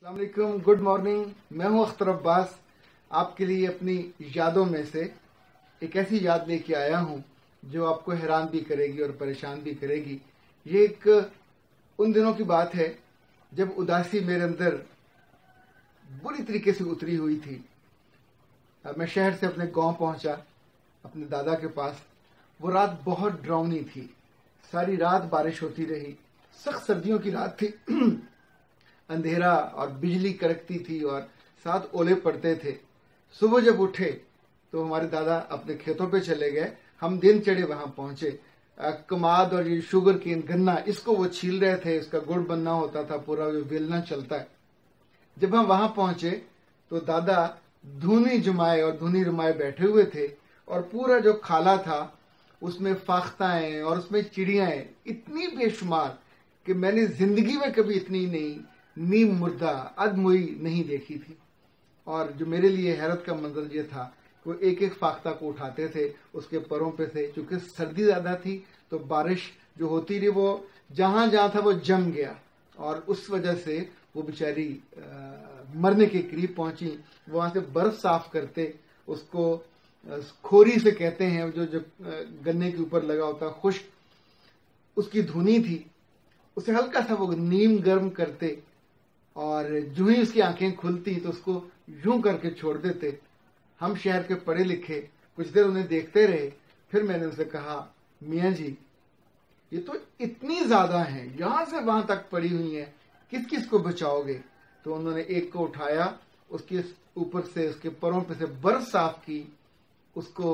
अस्सलाम वालेकुम, good morning. मैं हूं अख्तर अब्बास। आपके लिए अपनी यादों में से एक ऐसी याद लेके आया हूं जो आपको हैरान भी करेगी और परेशान भी करेगी। ये एक उन दिनों की बात है जब उदासी मेरे अंदर बुरी तरीके से उतरी हुई थी। मैं शहर से अपने गांव पहुंचा, अपने दादा के पास। वो रात बहुत डरावनी थी। सारी रात बारिश होती रही, सख्त सर्दियों की रात थी। अंधेरा और बिजली कड़कती थी और साथ ओले पड़ते थे। सुबह जब उठे तो हमारे दादा अपने खेतों पे चले गए। हम दिन चढ़े वहां पहुंचे। कमाद और ये शुगर केन गन्ना, इसको वो छील रहे थे। इसका गुड़ बनना होता था, पूरा जो बेलना चलता है। जब हम वहां पहुंचे तो दादा धुनी जुमाए और धुनी रुमाए बैठे हुए थे और पूरा जो खाला था उसमें फाख्ताएं और उसमें चिड़ियाएं इतनी बेशुमार कि मैंने जिंदगी में कभी इतनी नहीं नीम मुर्दा अधमुई नहीं देखी थी। और जो मेरे लिए हैरत का मंजर ये था कि वो एक एक फाख्ता को उठाते थे, उसके परों पे से, चूंकि सर्दी ज्यादा थी तो बारिश जो होती रही वो जहां जहां था वो जम गया और उस वजह से वो बेचारी मरने के करीब पहुंची। वहां से बर्फ साफ करते, उसको खोरी से कहते हैं, जो गन्ने के ऊपर लगा होता खुश्क, उसकी धुनी थी, उसे हल्का सा वो नीम गर्म करते और जो ही उसकी आंखें खुलती तो उसको यूं करके छोड़ देते। हम शहर के पढ़े लिखे कुछ देर उन्हें देखते रहे। फिर मैंने उनसे कहा, मियाँ जी ये तो इतनी ज्यादा है, यहां से वहां तक पड़ी हुई है, किस किस को बचाओगे? तो उन्होंने एक को उठाया, उसके ऊपर से उसके परों पे से बर्फ साफ की, उसको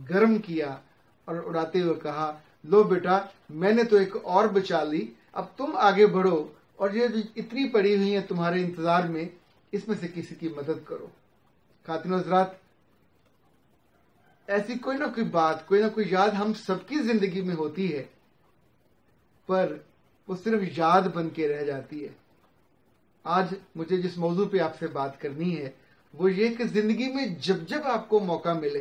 गर्म किया और उड़ाते हुए कहा, लो बेटा मैंने तो एक और बचा ली, अब तुम आगे बढ़ो और ये जो इतनी पड़ी हुई है तुम्हारे इंतजार में, इसमें से किसी की मदद करो। खातिन हज़रात, ऐसी कोई ना कोई बात, कोई ना कोई याद हम सबकी जिंदगी में होती है, पर वो सिर्फ याद बन के रह जाती है। आज मुझे जिस मौजू पे आपसे बात करनी है वो ये कि जिंदगी में जब जब आपको मौका मिले,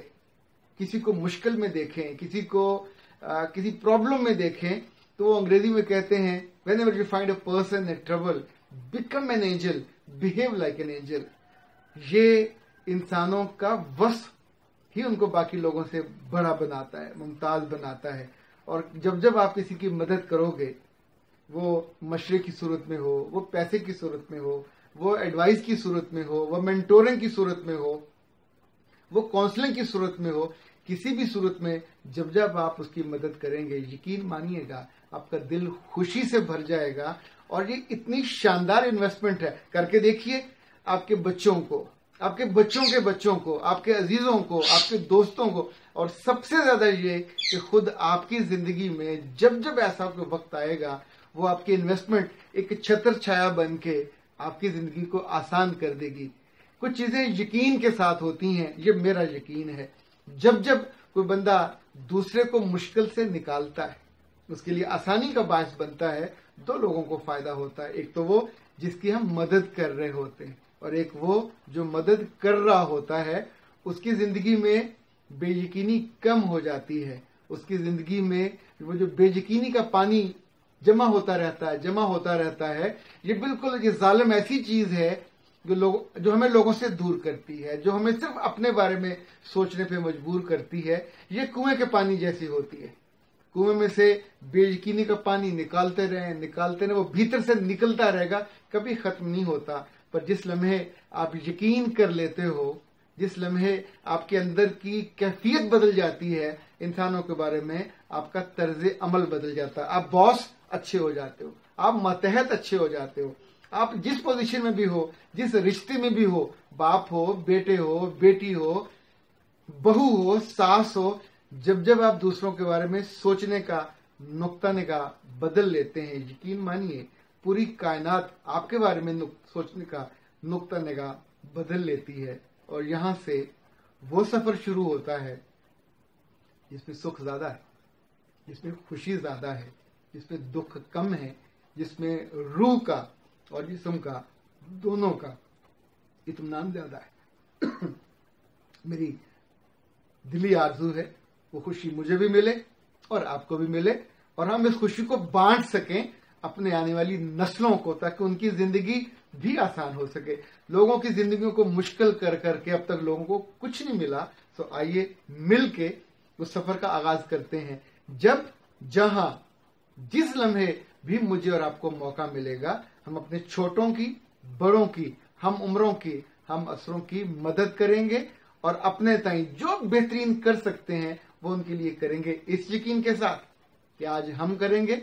किसी को मुश्किल में देखें, किसी को किसी प्रॉब्लम में देखें, तो वो अंग्रेजी में कहते हैं, whenever you find a person in trouble, become an angel, behave like an angel। ये इंसानों का वस्फ ही उनको बाकी लोगों से बड़ा बनाता है, मुमताज बनाता है। और जब जब आप किसी की मदद करोगे, वो मशरे की सूरत में हो, वो पैसे की सूरत में हो, वो एडवाइस की सूरत में हो, वो मेंटोरिंग की सूरत में हो, वो काउंसलिंग की सूरत में हो, किसी भी सूरत में जब जब आप उसकी मदद करेंगे, यकीन मानिएगा आपका दिल खुशी से भर जाएगा। और ये इतनी शानदार इन्वेस्टमेंट है, करके देखिए। आपके बच्चों को, आपके बच्चों के बच्चों को, आपके अजीजों को, आपके दोस्तों को, और सबसे ज्यादा ये कि खुद आपकी जिंदगी में जब जब ऐसा कोई वक्त आएगा, वो आपकी इन्वेस्टमेंट एक छत्र छाया बन के आपकी जिंदगी को आसान कर देगी। कुछ चीजें यकीन के साथ होती हैं, ये मेरा यकीन है। जब जब कोई बंदा दूसरे को मुश्किल से निकालता है, उसके लिए आसानी का बायस बनता है, दो लोगों को फायदा होता है। एक तो वो जिसकी हम मदद कर रहे होते हैं, और एक वो जो मदद कर रहा होता है, उसकी जिंदगी में बेयकीनी कम हो जाती है। उसकी जिंदगी में वो जो बेयकीनी का पानी जमा होता रहता है, ये बिल्कुल ये जालिम ऐसी चीज है जो हमें लोगों से दूर करती है, जो हमें सिर्फ अपने बारे में सोचने पे मजबूर करती है। ये कुएं के पानी जैसी होती है। कुएं में से बेयकीनी का पानी निकालते रहे, वो भीतर से निकलता रहेगा, कभी खत्म नहीं होता। पर जिस लम्हे आप यकीन कर लेते हो, जिस लम्हे आपके अंदर की कैफियत बदल जाती है इंसानों के बारे में, आपका तर्ज अमल बदल जाता है। आप बॉस अच्छे हो जाते हो, आप मातहत अच्छे हो जाते हो। आप जिस पोजीशन में भी हो, जिस रिश्ते में भी हो, बाप हो, बेटे हो, बेटी हो, बहू हो, सास हो, जब जब आप दूसरों के बारे में सोचने का नुक्ता निगाह बदल लेते हैं, यकीन मानिए पूरी कायनात आपके बारे में सोचने का नुक्ता निगाह बदल लेती है। और यहां से वो सफर शुरू होता है जिसमें सुख ज्यादा है, जिसमें खुशी ज्यादा है, जिसमें दुख कम है, जिसमें रूह का और जिस्म का दोनों का इत्मीनान ज्यादा है। मेरी दिली आरज़ू है वो खुशी मुझे भी मिले और आपको भी मिले, और हम इस खुशी को बांट सकें अपने आने वाली नस्लों को, ताकि उनकी जिंदगी भी आसान हो सके। लोगों की जिंदगियों को मुश्किल कर करके अब तक लोगों को कुछ नहीं मिला, तो आइए मिल के उस सफर का आगाज करते हैं। जब जहां जिस लम्हे भी मुझे और आपको मौका मिलेगा, हम अपने छोटों की, बड़ों की, हम उम्रों की, हम असरों की मदद करेंगे और अपने ताई जो बेहतरीन कर सकते हैं वो उनके लिए करेंगे, इस यकीन के साथ कि आज हम करेंगे,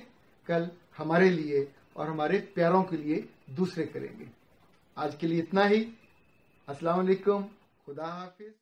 कल हमारे लिए और हमारे प्यारों के लिए दूसरे करेंगे। आज के लिए इतना ही। अस्सलाम वालेकुम, खुदा हाफिज।